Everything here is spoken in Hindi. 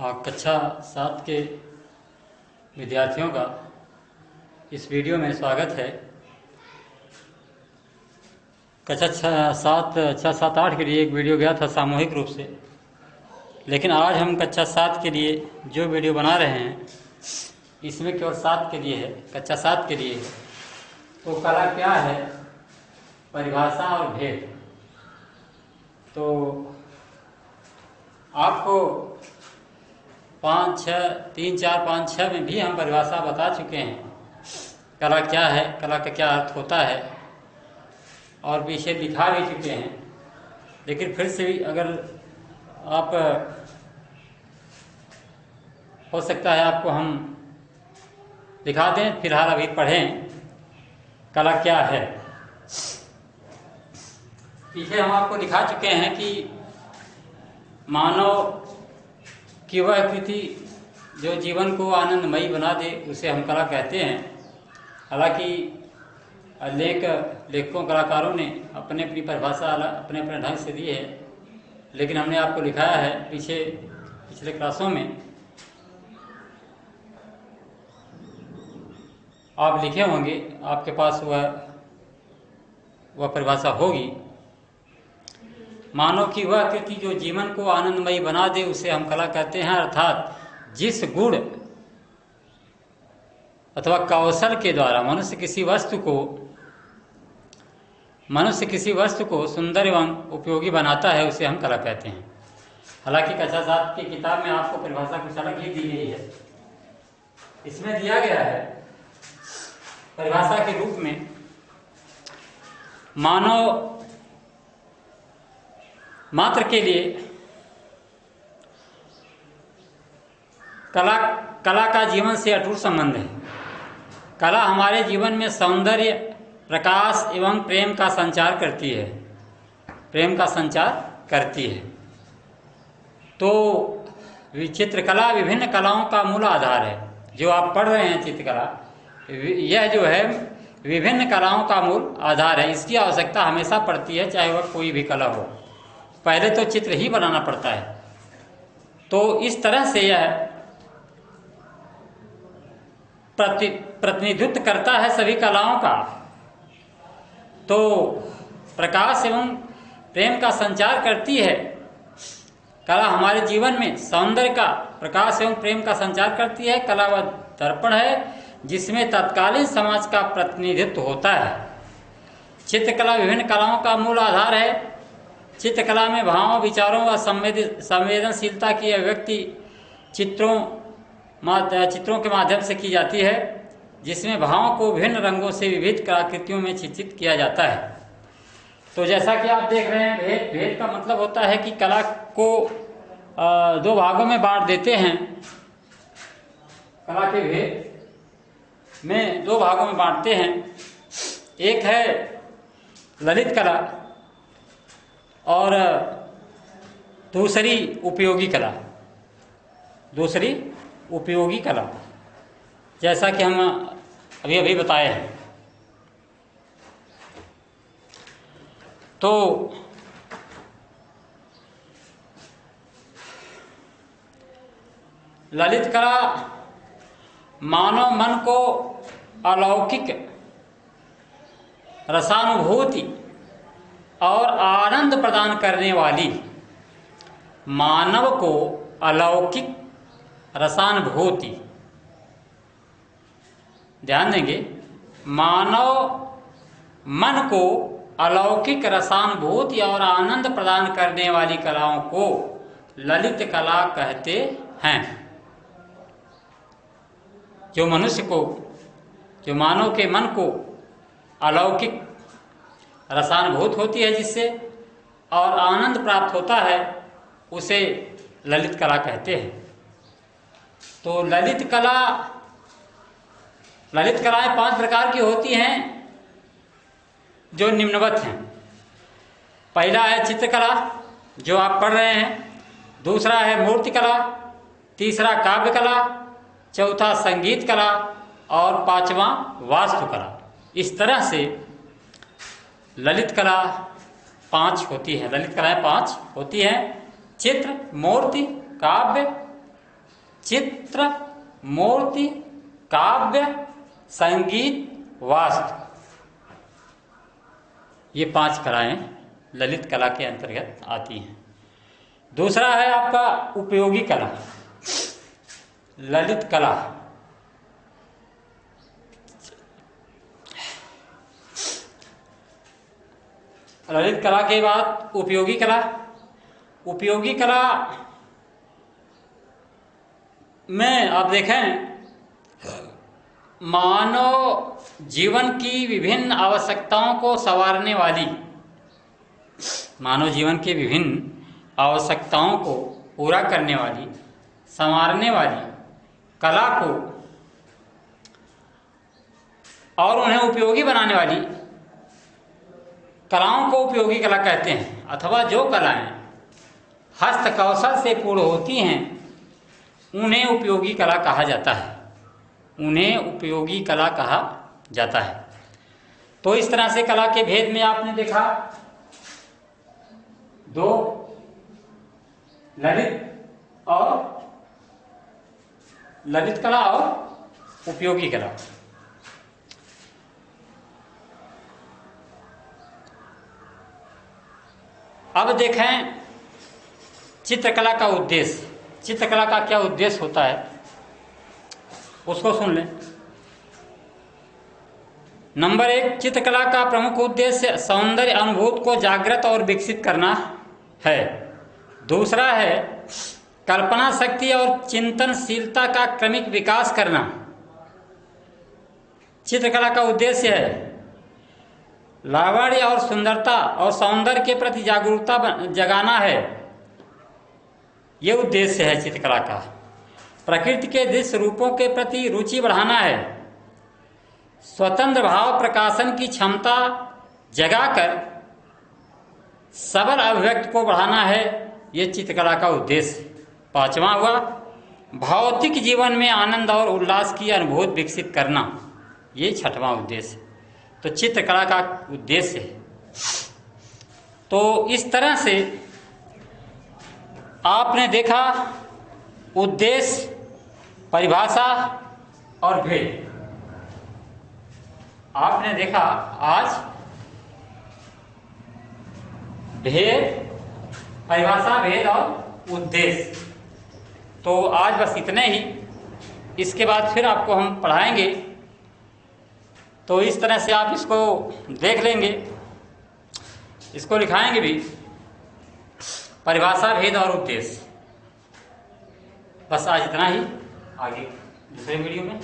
कक्षा 7 के विद्यार्थियों का इस वीडियो में स्वागत है। कक्षा 6-7-8 के लिए एक वीडियो गया था सामूहिक रूप से, लेकिन आज हम कक्षा 7 के लिए जो वीडियो बना रहे हैं इसमें केवल 7 के लिए है, कक्षा 7 के लिए है। तो कला क्या है, परिभाषा और भेद। तो आपको 3, 4, 5, 6 में भी हम परिभाषा बता चुके हैं। कला क्या है, कला का क्या अर्थ होता है, और पीछे लिखा भी चुके हैं। लेकिन फिर से भी अगर आप, हो सकता है आपको हम दिखा दें, फिलहाल अभी पढ़ें कला क्या है। पीछे हम आपको दिखा चुके हैं कि मानव की वह कृति जो जीवन को आनंदमयी बना दे उसे हम कला कहते हैं। हालांकि लेखकों कलाकारों ने अपने अपनी परिभाषा अपने अपने ढंग से दी है, लेकिन हमने आपको लिखाया है पिछले क्लासों में आप लिखे होंगे, आपके पास वह परिभाषा होगी। मानव की वह कृति जो जीवन को आनंदमयी बना दे उसे हम कला कहते हैं। अर्थात जिस गुण अथवा कौशल के द्वारा मनुष्य किसी वस्तु को सुंदर एवं उपयोगी बनाता है उसे हम कला कहते हैं। हालांकि कक्षा 7 की किताब में आपको परिभाषा कुछ अलग ही दी गई है। इसमें दिया गया है परिभाषा के रूप में मानव मात्र के लिए कला का जीवन से अटूट संबंध है। कला हमारे जीवन में सौंदर्य, प्रकाश एवं प्रेम का संचार करती है। तो चित्रकला विभिन्न कलाओं का मूल आधार है। जो आप पढ़ रहे हैं चित्रकला, यह जो है विभिन्न कलाओं का मूल आधार है। इसकी आवश्यकता हमेशा पड़ती है, चाहे वह कोई भी कला हो। पहले तो चित्र ही बनाना पड़ता है। तो इस तरह से यह प्रतिनिधित्व करता है सभी कलाओं का। तो प्रकाश एवं प्रेम का संचार करती है। कला हमारे जीवन में सौंदर्य का, प्रकाश एवं प्रेम का संचार करती है। कला वह दर्पण है जिसमें तत्कालीन समाज का प्रतिनिधित्व होता है। चित्रकला विभिन्न कलाओं का मूल आधार है। चित्रकला में भावों, विचारों व संवेदनशीलता की अभिव्यक्ति चित्रों के माध्यम से की जाती है, जिसमें भावों को विभिन्न रंगों से विविध कलाकृतियों में चित्रित किया जाता है। तो जैसा कि आप देख रहे हैं, भेद का मतलब होता है कि कला को 2 भागों में बांट देते हैं। कला के भेद में 2 भागों में बांटते हैं। एक है ललित कला और दूसरी उपयोगी कला, जैसा कि हम अभी बताए हैं। तो ललित कला मानव मन को अलौकिक रसानुभूति और आनंद प्रदान करने वाली, मानव को अलौकिक रसानुभूति, ध्यान देंगे, मानव मन को अलौकिक रसानुभूति और आनंद प्रदान करने वाली कलाओं को ललित कला कहते हैं। जो मानव के मन को अलौकिक रसानुभूत होती है जिससे और आनंद प्राप्त होता है, उसे ललित कला कहते हैं। तो ललित कलाएं 5 प्रकार की होती हैं जो निम्नवत हैं। पहला है चित्रकला जो आप पढ़ रहे हैं, दूसरा है मूर्ति कला, तीसरा काव्य कला, चौथा संगीत कला और 5वां वास्तुकला। इस तरह से ललित कला 5 होती है। ललित कलाएं 5 होती हैं: चित्र, मूर्ति, काव्य, चित्र, मूर्ति, काव्य, संगीत, वास्तु, ये 5 कलाएं ललित कला के अंतर्गत आती हैं। दूसरा है आपका उपयोगी कला। ललित कला के बाद उपयोगी कला। उपयोगी कला में आप देखें, मानव जीवन की विभिन्न आवश्यकताओं को संवारने वाली, मानव जीवन के विभिन्न आवश्यकताओं को पूरा करने वाली, संवारने वाली कला को और उन्हें उपयोगी बनाने वाली कलाओं को उपयोगी कला कहते हैं। अथवा जो कलाएं हस्त कौशल से पूर्ण होती हैं उन्हें उपयोगी कला कहा जाता है, उन्हें उपयोगी कला कहा जाता है। तो इस तरह से कला के भेद में आपने देखा 2, ललित कला और उपयोगी कला। अब देखें चित्रकला का उद्देश्य। चित्रकला का क्या उद्देश्य होता है उसको सुन लें। नंबर 1, चित्रकला का प्रमुख उद्देश्य सौंदर्य अनुभूति को जागृत और विकसित करना है। दूसरा है कल्पना शक्ति और चिंतनशीलता का क्रमिक विकास करना। चित्रकला का उद्देश्य है लावण्य और सुंदरता और सौंदर्य के प्रति जागरूकता जगाना है, ये उद्देश्य है चित्रकला का। प्रकृति के दृश्य रूपों के प्रति रुचि बढ़ाना है। स्वतंत्र भाव प्रकाशन की क्षमता जगाकर सबल अभिव्यक्ति को बढ़ाना है, ये चित्रकला का उद्देश्य। 5वां हुआ भौतिक जीवन में आनंद और उल्लास की अनुभूति विकसित करना, ये 6वां उद्देश्य। तो चित्रकला का उद्देश्य है। तो इस तरह से आपने देखा उद्देश्य, परिभाषा और भेद। आपने देखा आज भेद, परिभाषा, भेद और उद्देश्य। तो आज बस इतने ही। इसके बाद फिर आपको हम पढ़ाएंगे, तो इस तरह से आप इसको देख लेंगे, इसको लिखाएंगे भी, परिभाषा, भेद और उद्देश्य। बस आज इतना ही, आगे दूसरे वीडियो में